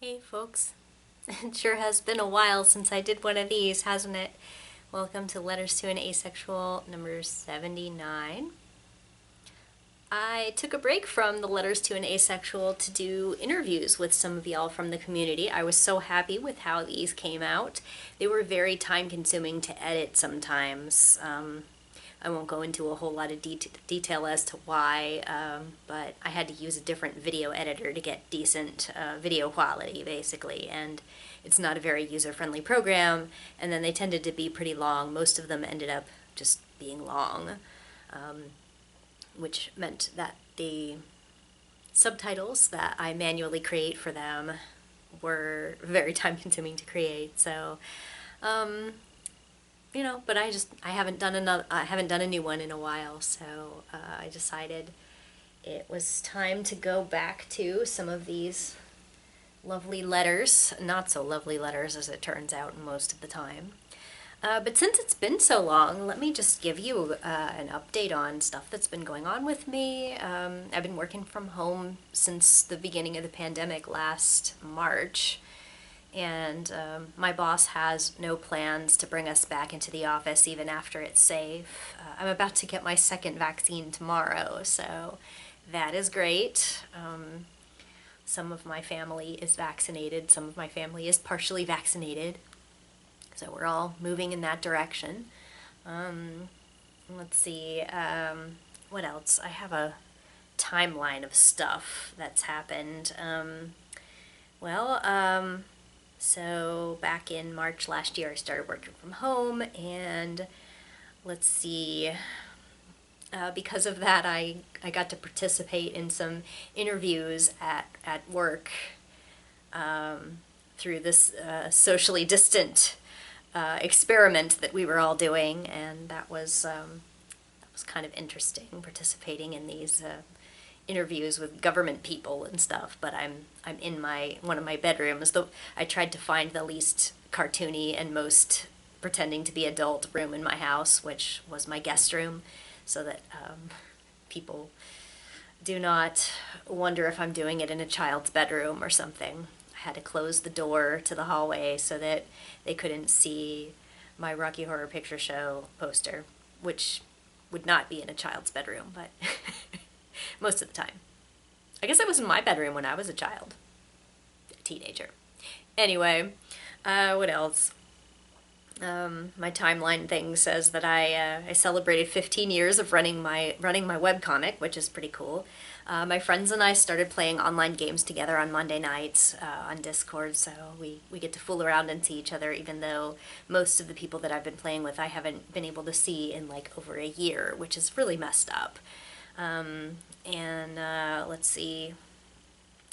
Hey folks, it sure has been a while since I did one of these, hasn't it? Welcome to Letters to an Asexual number 79. I took a break from the Letters to an Asexual to do interviews with some of y'all from the community. I was so happy with how these came out. They were very time consuming to edit sometimes. I won't go into a whole lot of detail as to why, but I had to use a different video editor to get decent video quality, basically, and it's not a very user-friendly program, and then they tended to be pretty long. Most of them ended up just being long, which meant that the subtitles that I manually create for them were very time-consuming to create, so but I haven't done a new one in a while, so I decided it was time to go back to some of these lovely letters, not so lovely letters as it turns out most of the time. But since it's been so long, let me just give you an update on stuff that's been going on with me. I've been working from home since the beginning of the pandemic last March. And my boss has no plans to bring us back into the office even after it's safe. I'm about to get my second vaccine tomorrow, so that is great. Some of my family is vaccinated, some of my family is partially vaccinated, so we're all moving in that direction. Let's see, what else? I have a timeline of stuff that's happened. So back in March last year, I started working from home, and let's see, because of that, I got to participate in some interviews at work through this socially distant experiment that we were all doing, and that was kind of interesting, participating in these interviews with government people and stuff, but I'm in one of my bedrooms. I tried to find the least cartoony and most pretending to be adult room in my house, which was my guest room, so that people do not wonder if I'm doing it in a child's bedroom or something. I had to close the door to the hallway so that they couldn't see my Rocky Horror Picture Show poster, which would not be in a child's bedroom, but most of the time. I guess it was in my bedroom when I was a child, a teenager. Anyway, what else? My timeline thing says that I celebrated 15 years of running my webcomic, which is pretty cool. My friends and I started playing online games together on Monday nights on Discord, so we get to fool around and see each other, even though most of the people that I've been playing with I haven't been able to see in like over a year, which is really messed up. Let's see,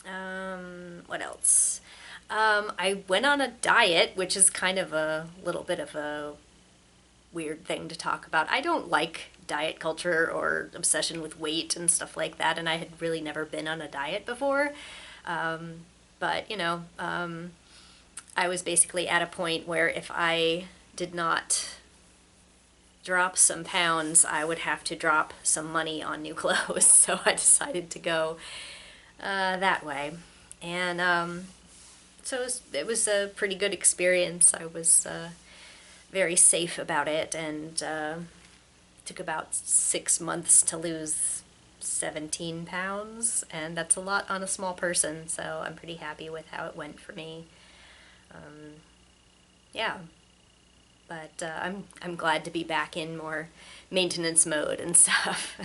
what else? I went on a diet, which is kind of a little bit of a weird thing to talk about. I don't like diet culture or obsession with weight and stuff like that, and I had really never been on a diet before. But, I was basically at a point where if I did not drop some pounds, I would have to drop some money on new clothes, so I decided to go that way. And so it was a pretty good experience. I was very safe about it, and took about 6 months to lose 17 pounds, and that's a lot on a small person, so I'm pretty happy with how it went for me. Yeah. But I'm glad to be back in more maintenance mode and stuff.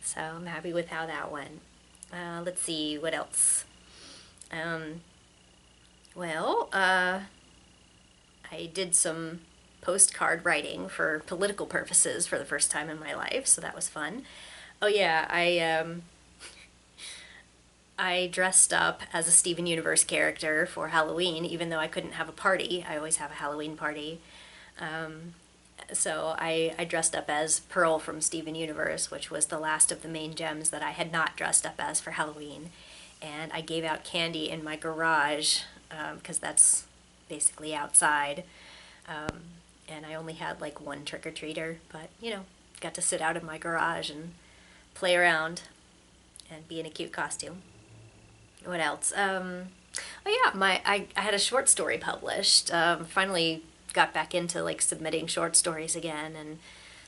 So I'm happy with how that went. Let's see, what else? I did some postcard writing for political purposes for the first time in my life, so that was fun. Oh yeah, I dressed up as a Steven Universe character for Halloween, even though I couldn't have a party. I always have a Halloween party. So I dressed up as Pearl from Steven Universe, which was the last of the main gems that I had not dressed up as for Halloween. And I gave out candy in my garage, because that's basically outside. And I only had like one trick-or-treater, but, got to sit out in my garage and play around and be in a cute costume. What else? Oh yeah, I had a short story published. Finally got back into like submitting short stories again, and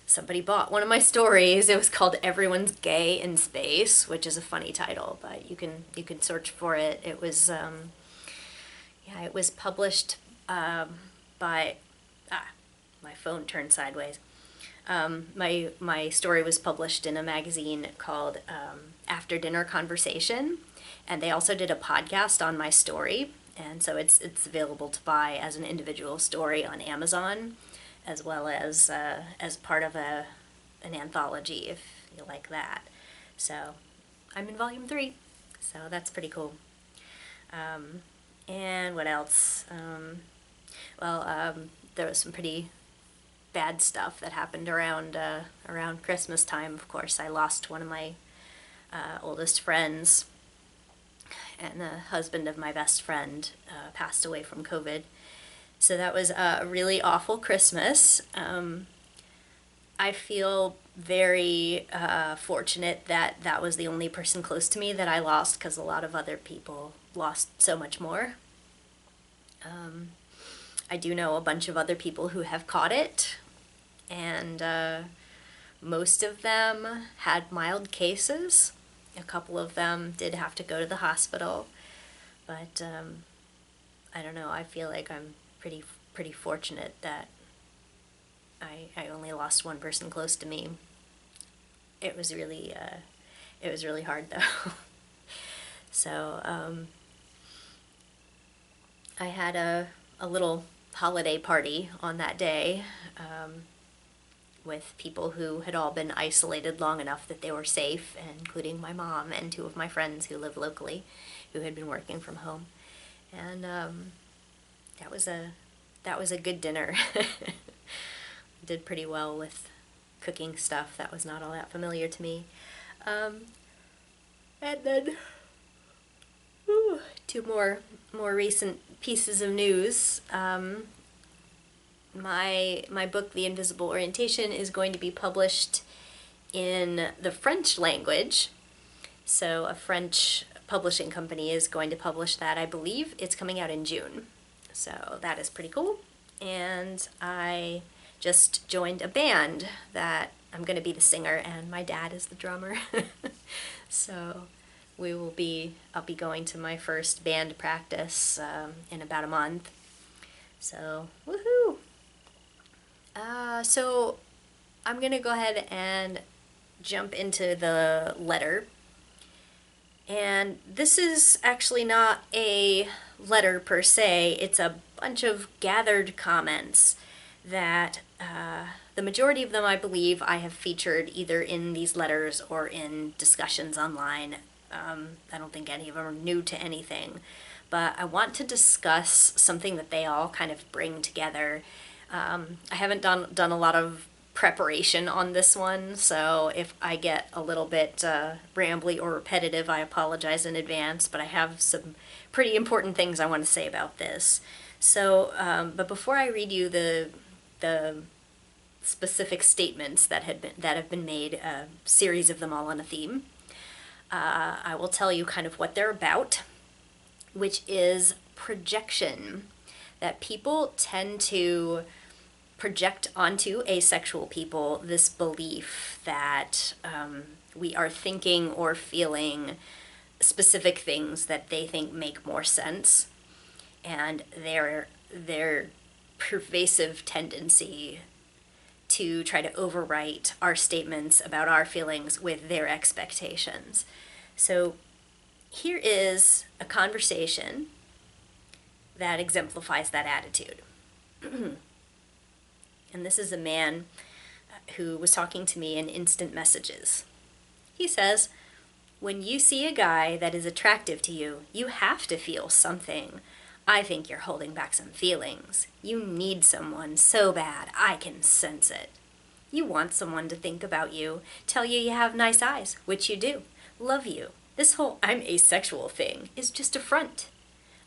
somebody bought one of my stories. It was called "Everyone's Gay in Space," which is a funny title, but you can search for it. It was yeah, it was published by my phone turned sideways. My story was published in a magazine called After Dinner Conversation, and they also did a podcast on my story, and so it's available to buy as an individual story on Amazon, as well as part of an anthology if you like that. So I'm in volume 3, so that's pretty cool. And what else? There was some pretty bad stuff that happened around Christmas time. Of course, I lost one of my oldest friends, and the husband of my best friend passed away from COVID. So that was a really awful Christmas. I feel very fortunate that that was the only person close to me that I lost, because a lot of other people lost so much more. I do know a bunch of other people who have caught it, and most of them had mild cases. A couple of them did have to go to the hospital, but I don't know. I feel like I'm pretty fortunate that I only lost one person close to me. It was really hard though. So I had a little holiday party on that day with people who had all been isolated long enough that they were safe, including my mom and 2 of my friends who live locally, who had been working from home. And that was a good dinner. Did pretty well with cooking stuff that was not all that familiar to me. And then 2 more recent pieces of news. My book, The Invisible Orientation, is going to be published in the French language. So a French publishing company is going to publish that. I believe it's coming out in June. So that is pretty cool. And I just joined a band that I'm going to be the singer, and my dad is the drummer. So I'll be going to my first band practice in about a month. So, woohoo! So I'm going to go ahead and jump into the letter. And this is actually not a letter per se, it's a bunch of gathered comments that the majority of them, I believe, I have featured either in these letters or in discussions online. I don't think any of them are new to anything, but I want to discuss something that they all kind of bring together. I haven't done a lot of preparation on this one, so if I get a little bit rambly or repetitive, I apologize in advance, but I have some pretty important things I want to say about this. So, but before I read you the specific statements that have been made, a series of them all on a theme, I will tell you kind of what they're about, which is projection. That people tend to project onto asexual people this belief that we are thinking or feeling specific things that they think make more sense, and their pervasive tendency to try to overwrite our statements about our feelings with their expectations. So here is a conversation that exemplifies that attitude. And this is a man who was talking to me in instant messages. He says, "When you see a guy that is attractive to you, you have to feel something. I think you're holding back some feelings. You need someone so bad, I can sense it. You want someone to think about you, tell you you have nice eyes, which you do, love you. This whole I'm asexual thing is just a front.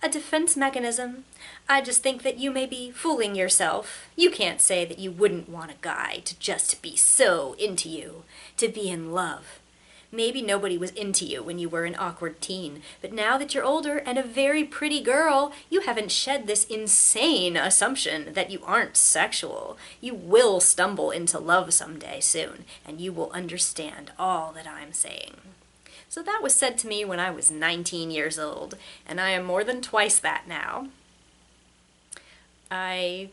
A defense mechanism. I just think that you may be fooling yourself. You can't say that you wouldn't want a guy to just be so into you, to be in love. Maybe nobody was into you when you were an awkward teen, but now that you're older and a very pretty girl, you haven't shed this insane assumption that you aren't sexual. You will stumble into love someday soon, and you will understand all that I'm saying. So that was said to me when I was 19 years old, and I am more than twice that now. I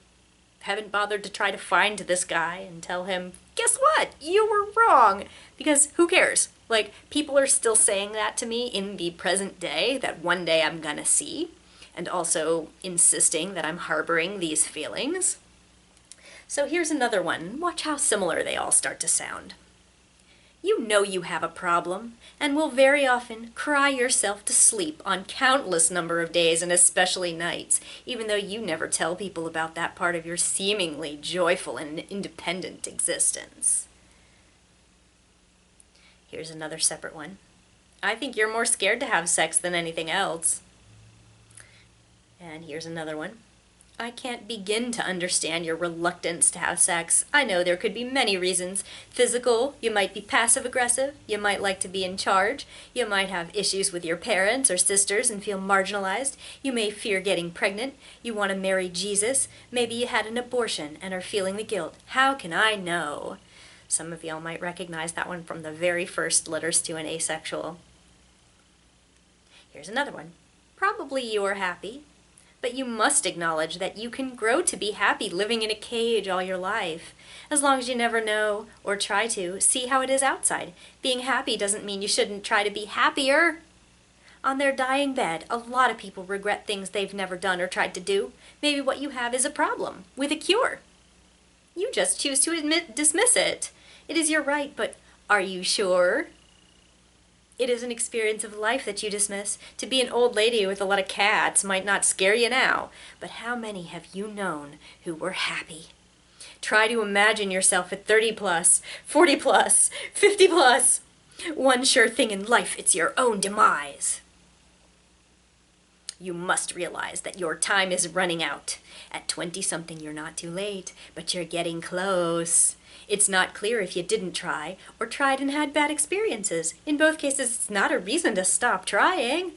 haven't bothered to try to find this guy and tell him, guess what? You were wrong. Because who cares? Like, people are still saying that to me in the present day, that one day I'm gonna see, and also insisting that I'm harboring these feelings. So here's another one. Watch how similar they all start to sound. You know you have a problem, and will very often cry yourself to sleep on countless number of days and especially nights, even though you never tell people about that part of your seemingly joyful and independent existence. Here's another separate one. I think you're more scared to have sex than anything else. And here's another one. I can't begin to understand your reluctance to have sex. I know there could be many reasons. Physical, you might be passive-aggressive, you might like to be in charge, you might have issues with your parents or sisters and feel marginalized, you may fear getting pregnant, you want to marry Jesus, maybe you had an abortion and are feeling the guilt. How can I know? Some of y'all might recognize that one from the very first Letters to an Asexual. Here's another one. Probably you are happy, but you must acknowledge that you can grow to be happy living in a cage all your life. As long as you never know, or try to, see how it is outside. Being happy doesn't mean you shouldn't try to be happier. On their dying bed, a lot of people regret things they've never done or tried to do. Maybe what you have is a problem, with a cure. You just choose to dismiss it. It is your right, but are you sure? It is an experience of life that you dismiss. To be an old lady with a lot of cats might not scare you now, but how many have you known who were happy? Try to imagine yourself at 30 plus, 40 plus, 50 plus. One sure thing in life, it's your own demise. You must realize that your time is running out. At 20-something, you're not too late, but you're getting close. It's not clear if you didn't try, or tried and had bad experiences. In both cases, it's not a reason to stop trying.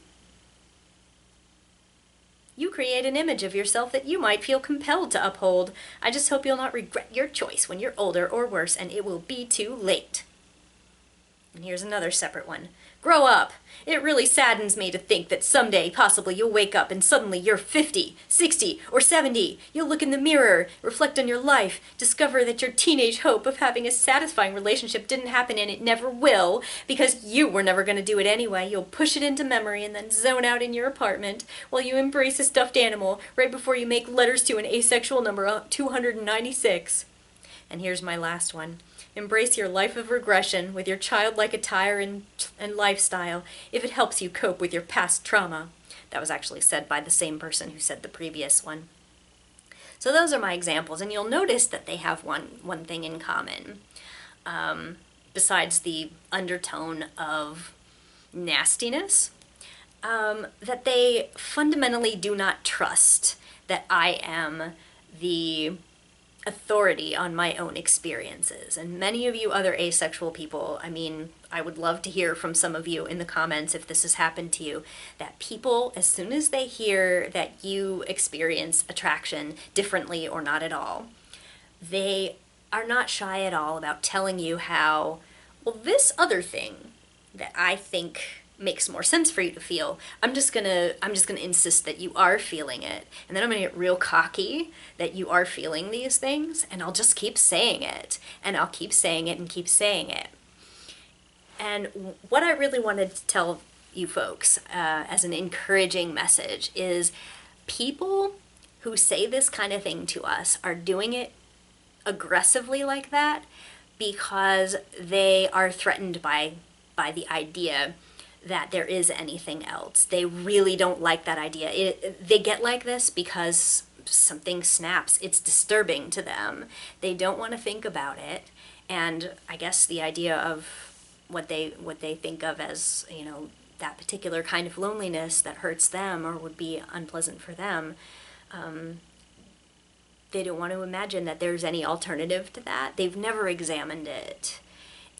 You create an image of yourself that you might feel compelled to uphold. I just hope you'll not regret your choice when you're older, or worse, and it will be too late. And here's another separate one. Grow up. It really saddens me to think that someday, possibly, you'll wake up and suddenly you're 50, 60, or 70. You'll look in the mirror, reflect on your life, discover that your teenage hope of having a satisfying relationship didn't happen and it never will, because you were never going to do it anyway. You'll push it into memory and then zone out in your apartment while you embrace a stuffed animal right before you make Letters to an Asexual number 296. And here's my last one. Embrace your life of regression with your childlike attire and lifestyle if it helps you cope with your past trauma. That was actually said by the same person who said the previous one. So those are my examples, and you'll notice that they have one thing in common. Besides the undertone of nastiness, that they fundamentally do not trust that I am the authority on my own experiences. And many of you other asexual people, I mean, I would love to hear from some of you in the comments if this has happened to you, that people, as soon as they hear that you experience attraction differently or not at all, they are not shy at all about telling you how, well, this other thing that I think makes more sense for you to feel, I'm just gonna insist that you are feeling it, and then I'm gonna get real cocky that you are feeling these things, and I'll just keep saying it, and I'll keep saying it and keep saying it. And what I really wanted to tell you folks as an encouraging message is people who say this kind of thing to us are doing it aggressively like that because they are threatened by the idea that there is anything else. They really don't like that idea. They get like this because something snaps. It's disturbing to them. They don't want to think about it. And I guess the idea of what they think of as, you know, that particular kind of loneliness that hurts them or would be unpleasant for them, they don't want to imagine that there's any alternative to that. They've never examined it.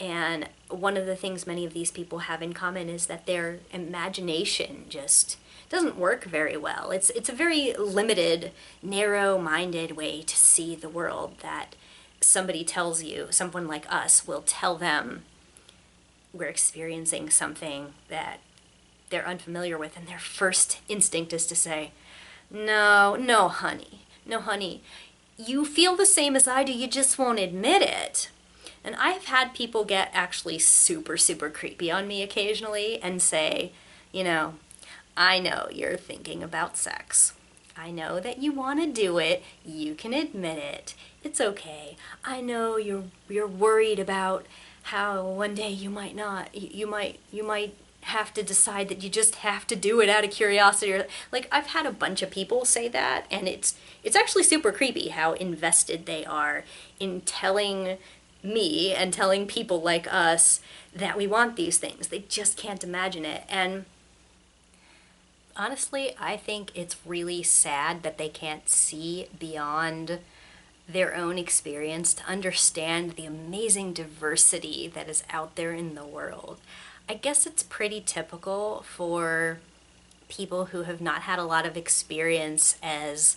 And one of the things many of these people have in common is that their imagination just doesn't work very well. It's a very limited, narrow-minded way to see the world that somebody tells you, someone like us will tell them we're experiencing something that they're unfamiliar with, and their first instinct is to say, no, no, honey, no, honey, you feel the same as I do, you just won't admit it. And I've had people get actually super, super creepy on me occasionally and say, you know, I know you're thinking about sex. I know that you want to do it. You can admit it. It's okay. I know you're worried about how one day you might not. You might have to decide that you just have to do it out of curiosity. Or, like, I've had a bunch of people say that, and it's actually super creepy how invested they are in telling me and telling people like us that we want these things. They just can't imagine it. And honestly, I think it's really sad that they can't see beyond their own experience to understand the amazing diversity that is out there in the world. I guess it's pretty typical for people who have not had a lot of experience as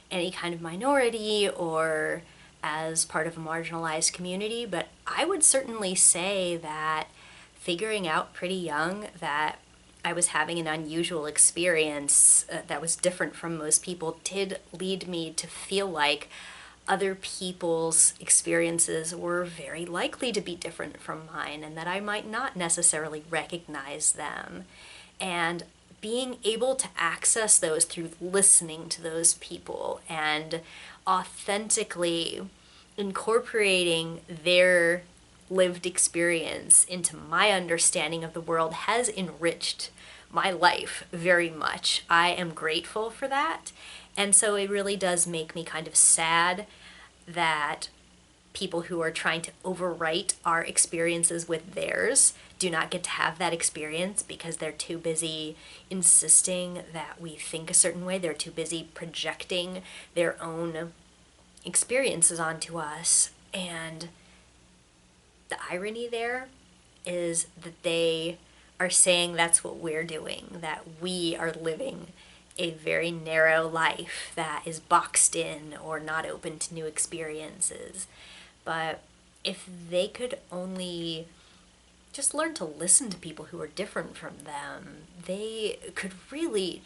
any kind of minority or as part of a marginalized community, but I would certainly say that figuring out pretty young that I was having an unusual experience that was different from most people did lead me to feel like other people's experiences were very likely to be different from mine and that I might not necessarily recognize them. And being able to access those through listening to those people and authentically incorporating their lived experience into my understanding of the world has enriched my life very much. I am grateful for that. And so it really does make me kind of sad that people who are trying to overwrite our experiences with theirs do not get to have that experience because they're too busy insisting that we think a certain way. They're too busy projecting their own experiences onto us. And the irony there is that they are saying that's what we're doing, that we are living a very narrow life that is boxed in or not open to new experiences. But if they could only just learn to listen to people who are different from them, they could really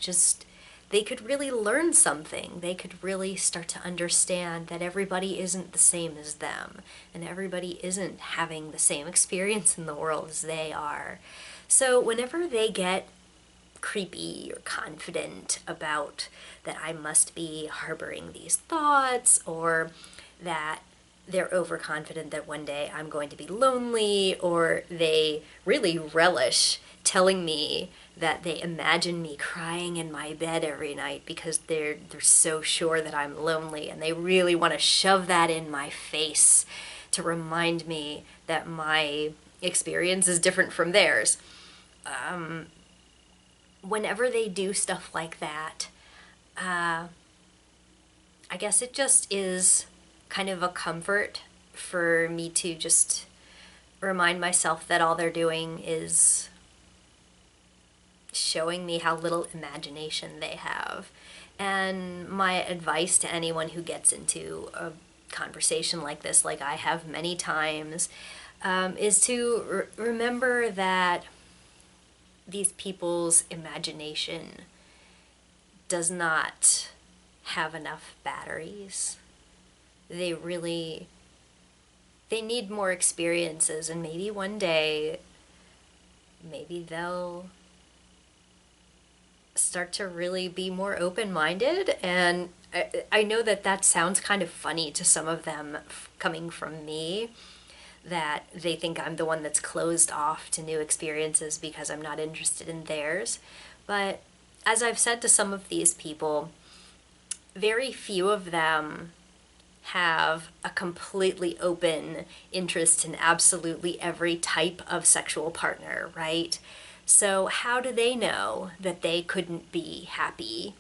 learn something. They could really start to understand that everybody isn't the same as them, and everybody isn't having the same experience in the world as they are. So whenever they get creepy or confident about that I must be harboring these thoughts, or that they're overconfident that one day I'm going to be lonely, or they really relish telling me that they imagine me crying in my bed every night because they're so sure that I'm lonely, and they really want to shove that in my face to remind me that my experience is different from theirs. Whenever they do stuff like that, I guess it just is kind of a comfort for me to just remind myself that all they're doing is showing me how little imagination they have. And my advice to anyone who gets into a conversation like this, like I have many times, is to remember that these people's imagination does not have enough batteries. They need more experiences, and maybe one day, maybe they'll start to really be more open-minded. And I know that sounds kind of funny to some of them coming from me, that they think I'm the one that's closed off to new experiences because I'm not interested in theirs. But as I've said to some of these people, very few of them have a completely open interest in absolutely every type of sexual partner, right? So how do they know that they couldn't be happy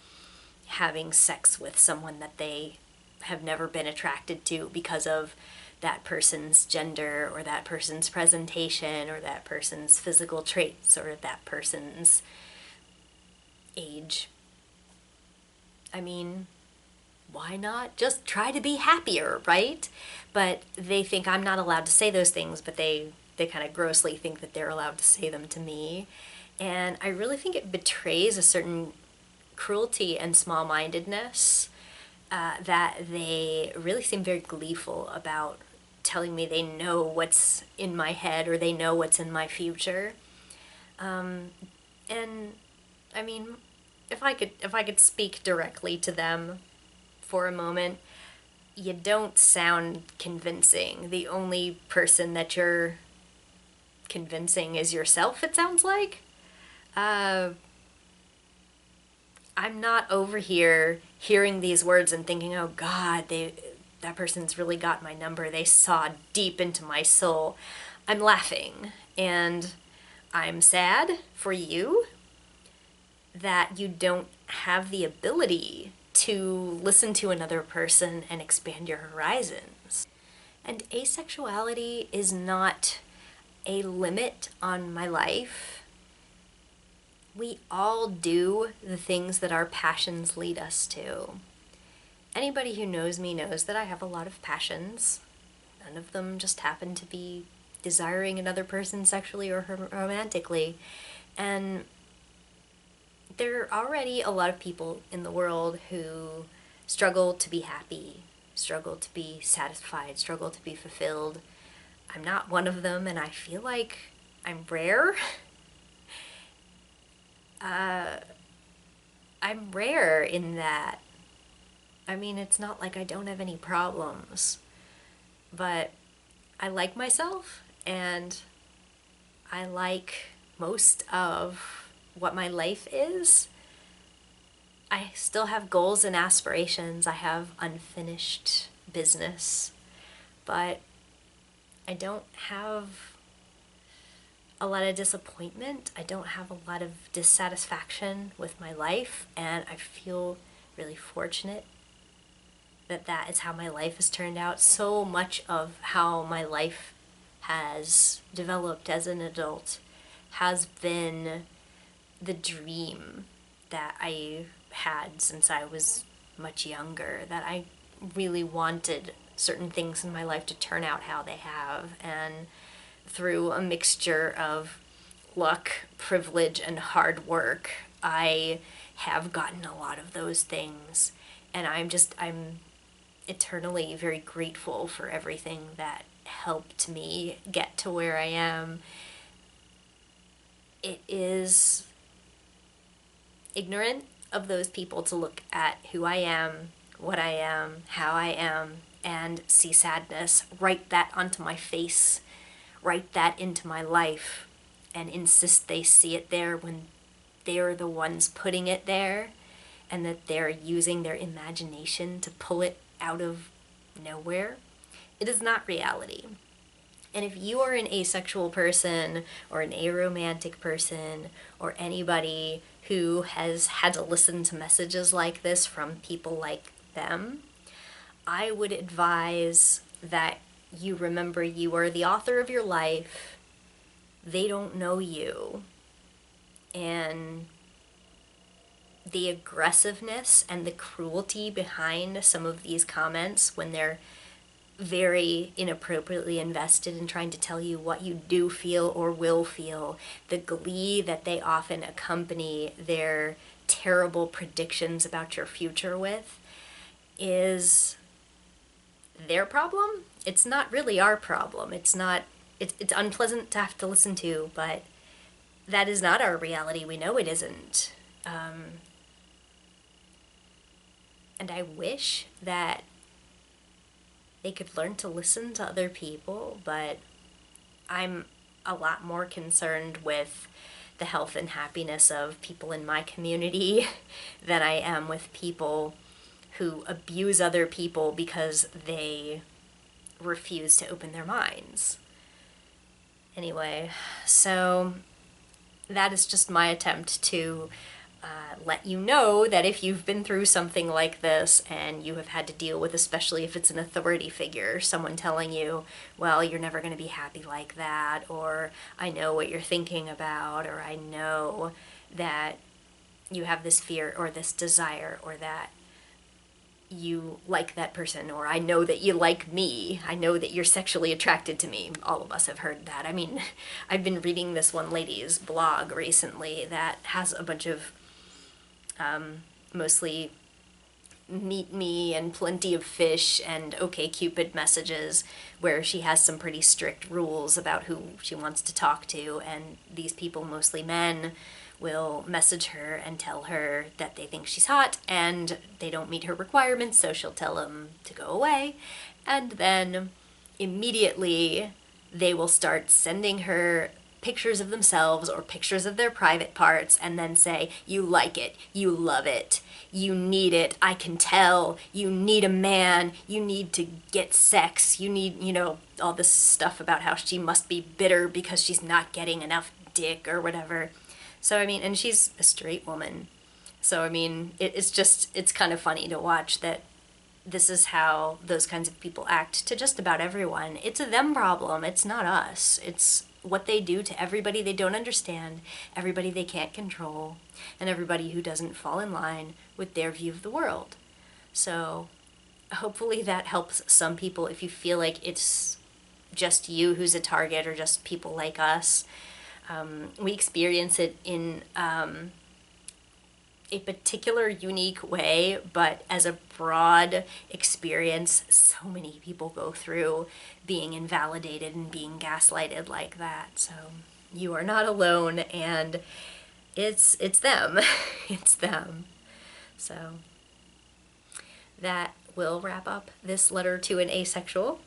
having sex with someone that they have never been attracted to because of that person's gender or that person's presentation or that person's physical traits or that person's age. I mean, why not just try to be happier, right? But they think I'm not allowed to say those things, but they kind of grossly think that they're allowed to say them to me. And I really think it betrays a certain cruelty and small-mindedness, that they really seem very gleeful about telling me they know what's in my head or they know what's in my future. And I mean, if I could speak directly to them for a moment, you don't sound convincing. The only person that you're convincing is yourself, it sounds like. I'm not over here hearing these words and thinking, oh God, that person's really got my number. They saw deep into my soul. I'm laughing, and I'm sad for you that you don't have the ability to listen to another person and expand your horizons. And asexuality is not a limit on my life. We all do the things that our passions lead us to. Anybody who knows me knows that I have a lot of passions. None of them just happen to be desiring another person sexually or romantically. And there are already a lot of people in the world who struggle to be happy, struggle to be satisfied, struggle to be fulfilled. I'm not one of them, and I feel like I'm rare. I'm rare in that. I mean, it's not like I don't have any problems, but I like myself, and I like most of what my life is. I still have goals and aspirations. I have unfinished business, but I don't have a lot of disappointment. I don't have a lot of dissatisfaction with my life, and I feel really fortunate that that is how my life has turned out. So much of how my life has developed as an adult has been the dream that I had since I was much younger, that I really wanted certain things in my life to turn out how they have, and through a mixture of luck, privilege, and hard work, I have gotten a lot of those things, and I'm eternally very grateful for everything that helped me get to where I am. It is ignorant of those people to look at who I am, what I am, how I am, and see sadness, write that onto my face, write that into my life, and insist they see it there when they're the ones putting it there, and that they're using their imagination to pull it out of nowhere. It is not reality. And if you are an asexual person or an aromantic person or anybody who has had to listen to messages like this from people like them, I would advise that you remember you are the author of your life. They don't know you. And the aggressiveness and the cruelty behind some of these comments when they're very inappropriately invested in trying to tell you what you do feel or will feel, the glee that they often accompany their terrible predictions about your future with, is their problem. It's not really our problem. It's unpleasant to have to listen to, but that is not our reality. We know it isn't. And I wish that they could learn to listen to other people, but I'm a lot more concerned with the health and happiness of people in my community than I am with people who abuse other people because they refuse to open their minds. Anyway, so that is just my attempt to let you know that if you've been through something like this and you have had to deal with, especially if it's an authority figure, someone telling you, well, you're never going to be happy like that, or I know what you're thinking about, or I know that you have this fear or this desire, or that you like that person, or I know that you like me, I know that you're sexually attracted to me. All of us have heard that. I mean, I've been reading this one lady's blog recently that has a bunch of mostly meet me and plenty of fish and OkCupid messages, where she has some pretty strict rules about who she wants to talk to, and these people, mostly men, will message her and tell her that they think she's hot and they don't meet her requirements, so she'll tell them to go away, and then immediately they will start sending her pictures of themselves or pictures of their private parts, and then say, you like it, you love it, you need it, I can tell, you need a man, you need to get sex, you need, all this stuff about how she must be bitter because she's not getting enough dick or whatever. So, I mean, and she's a straight woman. So, I mean, it's kind of funny to watch that this is how those kinds of people act to just about everyone. It's a them problem. It's not us. It's what they do to everybody they don't understand, everybody they can't control, and everybody who doesn't fall in line with their view of the world. So hopefully that helps some people if you feel like it's just you who's a target, or just people like us. We experience it in a particular unique way, but as a broad experience, so many people go through being invalidated and being gaslighted like that. So you are not alone, and it's them. It's them. So that will wrap up this letter to an asexual,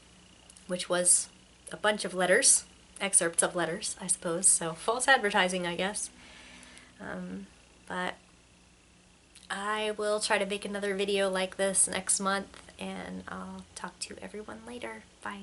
which was a bunch of letters, excerpts of letters, I suppose. So false advertising, I guess. But I will try to make another video like this next month, and I'll talk to everyone later. Bye.